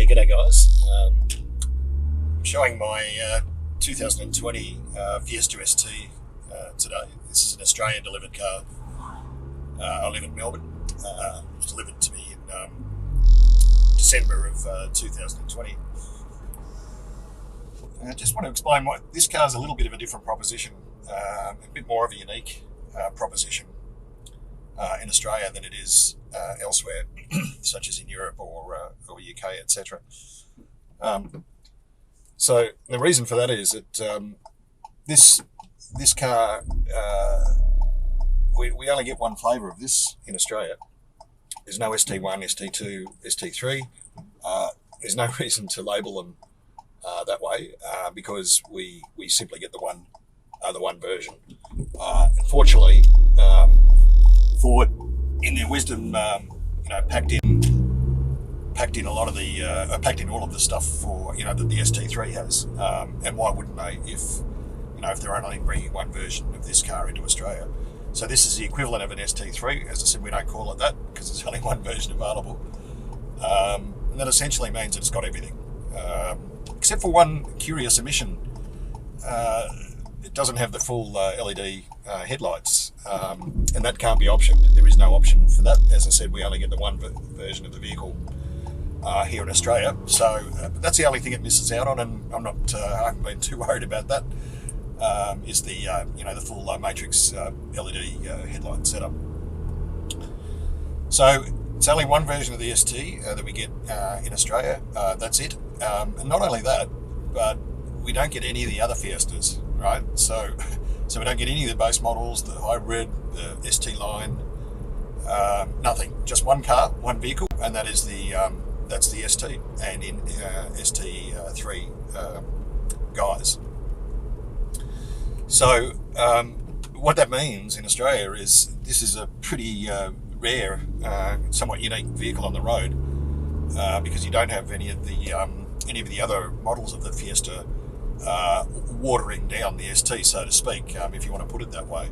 g'day guys. I'm showing my 2020 Fiesta ST today. This is an Australian delivered car. I live in Melbourne. It was delivered to me in December of 2020. I just want to explain why this car is a little bit of a different proposition, a bit more of a unique proposition in Australia than it is elsewhere, such as in Europe or UK, etc. So the reason for that is that this car, we only get one flavour of this in Australia. There's no ST1, ST2, ST3. There's no reason to label them that way because we simply get the one version. Unfortunately, Ford, in their wisdom, packed in a lot of the packed in all of the stuff for that the ST3 has, and why wouldn't they if they're only bringing one version of this car into Australia? So this is the equivalent of an ST3. As I said, we don't call it that because there's only one version available, and that essentially means that it's got everything except for one curious omission. It doesn't have the full LED headlights, and that can't be optioned. There is no option for that. As I said, we only get the one version of the vehicle here in Australia. So that's the only thing it misses out on, and I haven't been too worried about that. Is the the full matrix LED headlight setup. So it's only one version of the ST that we get in Australia. That's it. And not only that, but we don't get any of the other Fiestas, right? So we don't get any of the base models, the hybrid, the ST line, nothing. Just one car, one vehicle, and that is that's the ST and in ST3 guise. So what that means in Australia is this is a pretty rare, somewhat unique vehicle on the road because you don't have any of the other models of the Fiesta watering down the ST, so to speak, if you want to put it that way.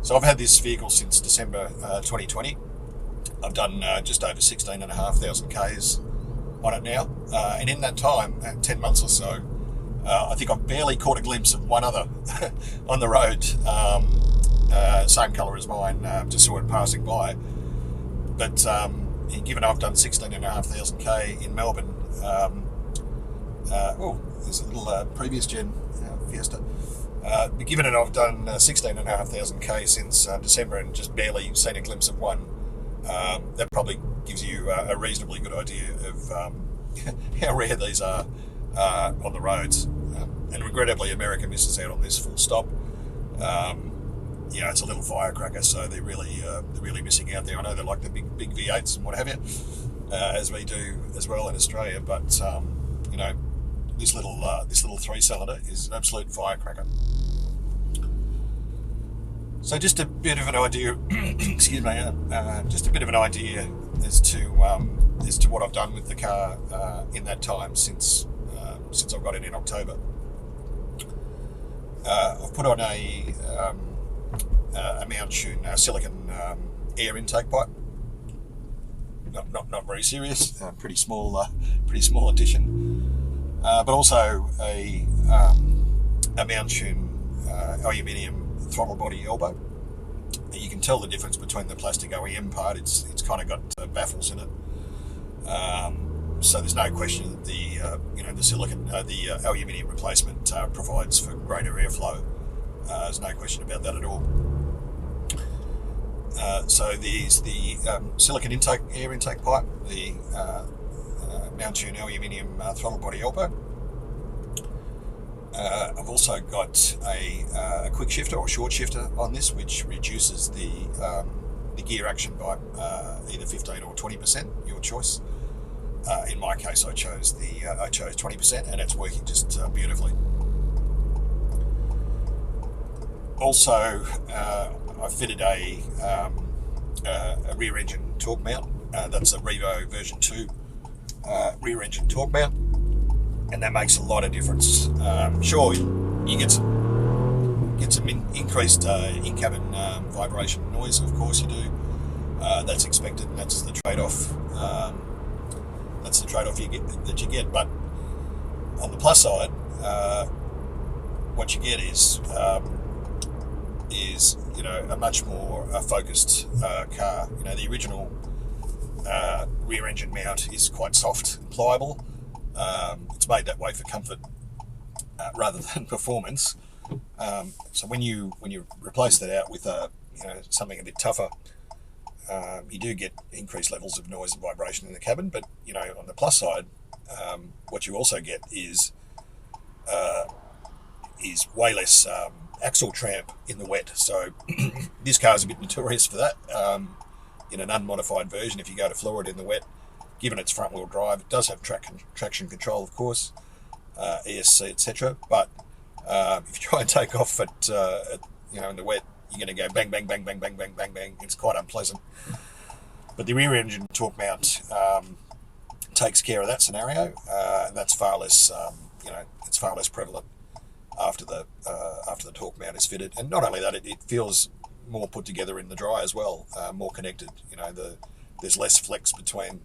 So I've had this vehicle since December 2020. I've done just over 16,500 Ks on it now, and in that time, 10 months or so, I think I've barely caught a glimpse of one other on the road, same colour as mine, just saw it passing by. But given I've done 16,500 K in Melbourne, there's a little previous gen Fiesta. But given that I've done 16,500 K since December and just barely seen a glimpse of one, that probably gives you a reasonably good idea of how rare these are on the roads. And regrettably, America misses out on this full stop. It's a little firecracker, so they're really missing out there. I know they like the big V8s and what have you, as we do as well in Australia. But this little 3-cylinder is an absolute firecracker. So just a bit of an idea, excuse me, just a bit of an idea as to what I've done with the car in that time since I got it in October. I've put on a Mountune silicon air intake pipe. Not very serious, pretty small addition. But also a Mountune aluminium throttle body elbow. You can tell the difference between the plastic OEM part. It's kind of got baffles in it. So there's no question that the silicon, the aluminium replacement provides for greater airflow. There's no question about that at all. So there's the silicon air intake pipe, the Mountune aluminium throttle body elbow. I've also got a quick shifter or short shifter on this, which reduces the gear action by either 15 or 20%, your choice. In my case, I chose 20%, and it's working just beautifully. Also, I fitted a rear engine torque mount. That's a Revo version 2 rear engine torque mount, and that makes a lot of difference. Sure, you get some increased in-cabin vibration noise, of course you do. That's expected, and that's the trade-off. that's the trade-off you get. But on the plus side, what you get is a much more focused car. The original rear engine mount is quite soft and pliable. It's made that way for comfort rather than performance. So when you replace that out with something a bit tougher, you do get increased levels of noise and vibration in the cabin. But on the plus side, what you also get is way less axle tramp in the wet. So this car is a bit notorious for that. In an unmodified version, if you go to Florida in the wet, given its front-wheel drive, it does have traction control, of course, ESC, etc. But if you try and take off in the wet, you're going to go bang, bang, bang, bang, bang, bang, bang, bang. It's quite unpleasant. But the rear engine torque mount takes care of that scenario. And that's far less, it's far less prevalent after the torque mount is fitted. And not only that, it feels more put together in the dry as well, more connected. There's less flex between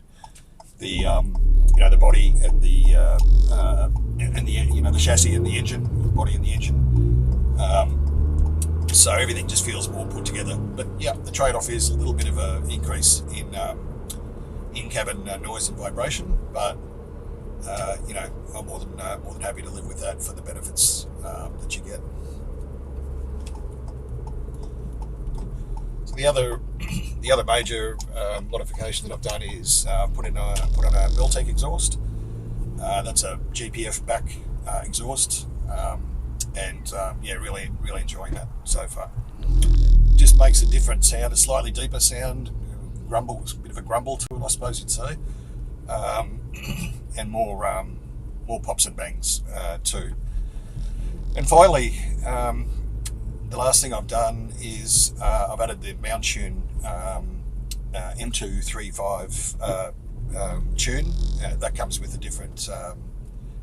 the body and the chassis and the engine, the body and the engine. So everything just feels more put together. But yeah, the trade-off is a little bit of an increase in cabin noise and vibration. But I'm more than happy to live with that for the benefits that you get. So the other major modification that I've done is put on a Milltek exhaust. That's a GPF back exhaust, and really enjoying that so far. Just makes a different sound, a slightly deeper sound, a bit of a grumble to it, I suppose you'd say, and more pops and bangs too. And finally, the last thing I've done is I've added the Mountune M235 tune. That comes with a different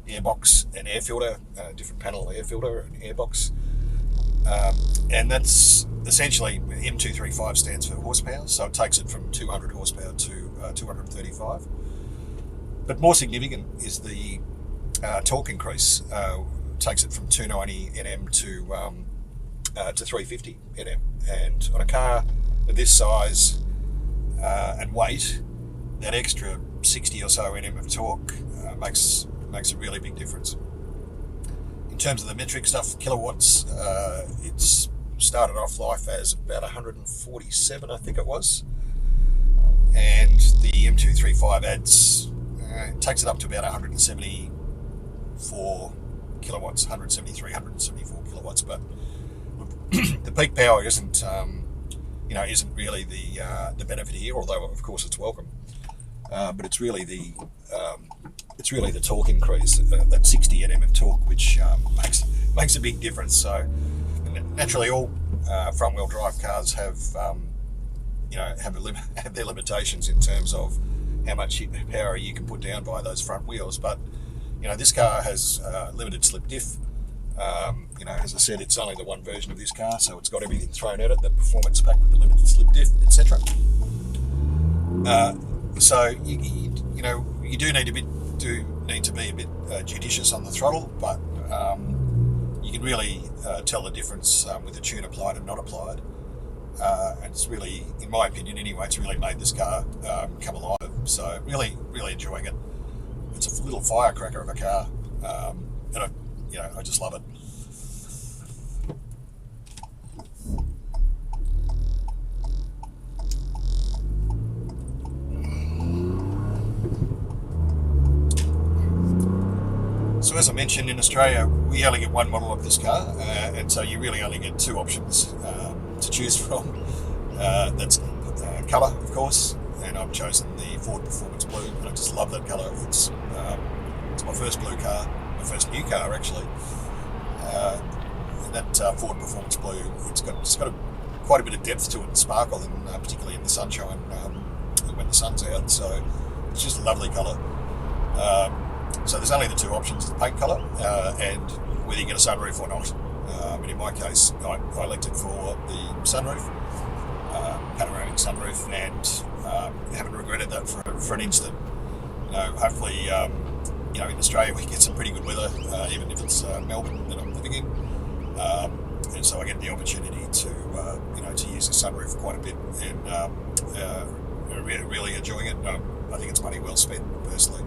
airbox and air filter, different panel air filter and airbox. And that's essentially, M235 stands for horsepower, so it takes it from 200 horsepower to 235. But more significant is the torque increase. Takes it from 290 Nm to 350 Nm. And on a car of this size and weight, that extra 60 or so Nm of torque makes a really big difference. In terms of the metric stuff, kilowatts, it's started off life as about 147, I think it was. And the M235 takes it up to about 174 kilowatts, 173, 174 kilowatts. But the peak power isn't really the benefit here, although of course it's welcome. But it's really the torque increase, that 60 Nm of torque, which makes a big difference. So naturally, all front-wheel drive cars have their limitations in terms of how much power you can put down by those front wheels. But this car has limited slip diff. As I said, it's only the one version of this car, so it's got everything thrown at it, the performance pack with the limited slip diff, etc. So you do need to be a bit judicious on the throttle, but you can really tell the difference with the tune applied and not applied. And it's really, in my opinion anyway, it's really made this car come alive. So really enjoying it. It's a little firecracker of a car, and I just love it. So as I mentioned, in Australia we only get one model of this car, and so you really only get two options to choose from. That's colour, of course, and I've chosen the Ford Performance Blue, and I just love that colour. It's my first blue car, my first new car actually. And that Ford Performance Blue, it's got quite a bit of depth to it and sparkle, and particularly in the sunshine when the sun's out. So it's just a lovely colour. So there's only the two options: the paint colour and whether you get a sunroof or not. And in my case, I elected for the sunroof, panoramic sunroof, and haven't regretted that for an instant. hopefully, in Australia we get some pretty good weather, even if it's Melbourne that I'm living in, and so I get the opportunity to to use the sunroof quite a bit, and really enjoying it. I think it's money well spent, personally.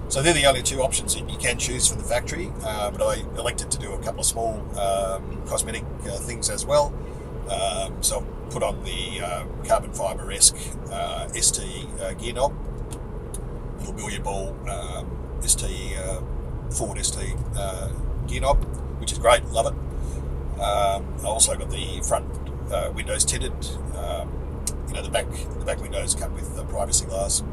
So they're the only two options that you can choose from the factory, but I elected to do a couple of small cosmetic things as well. So I've put on the carbon fibre-esque ST gear knob, little billiard ball Ford ST gear knob, which is great, love it. I also got the front windows tinted. The back windows come with privacy glass.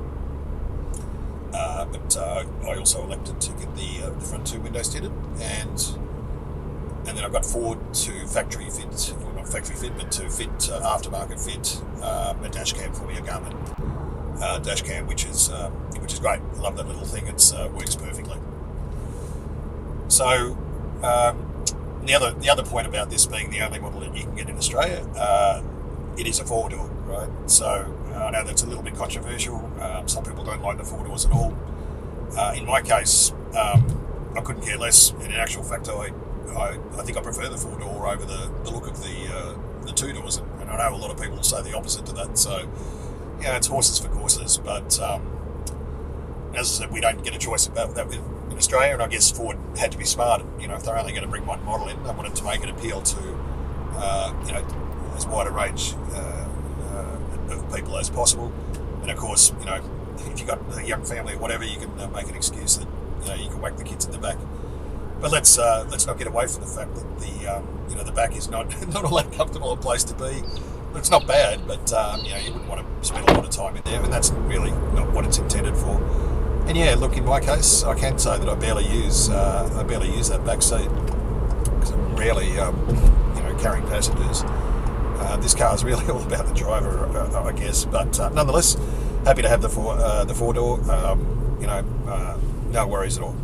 But I also elected to get the front two windows tinted, and then I've got Ford to factory fit, or not factory fit, but to fit aftermarket fit a dash cam for me, a Garmin dash cam, which is great. I love that little thing. It works perfectly. So the other point about this being the only model that you can get in Australia, it is a four-door, right? So I know that's a little bit controversial. Some people don't like the four doors at all. In my case, I couldn't care less. And in actual fact, I think I prefer the four door over the look of the two doors. And I know a lot of people say the opposite to that. So it's horses for courses. But as I said, we don't get a choice about that in Australia. And I guess Ford had to be smart. If they're only going to bring one model in, they wanted to make it appeal to as wide a range of people as possible. And of course, if you've got a young family or whatever, you can make an excuse that you can whack the kids in the back. But let's not get away from the fact that the back is not all that comfortable a place to be. It's not bad, but you wouldn't want to spend a lot of time in there, and that's really not what it's intended for. And look, in my case, I can say that I barely use that back seat because I'm rarely carrying passengers. This car is really all about the driver, I guess. But nonetheless, happy to have the four door. No worries at all,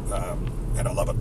and I love it.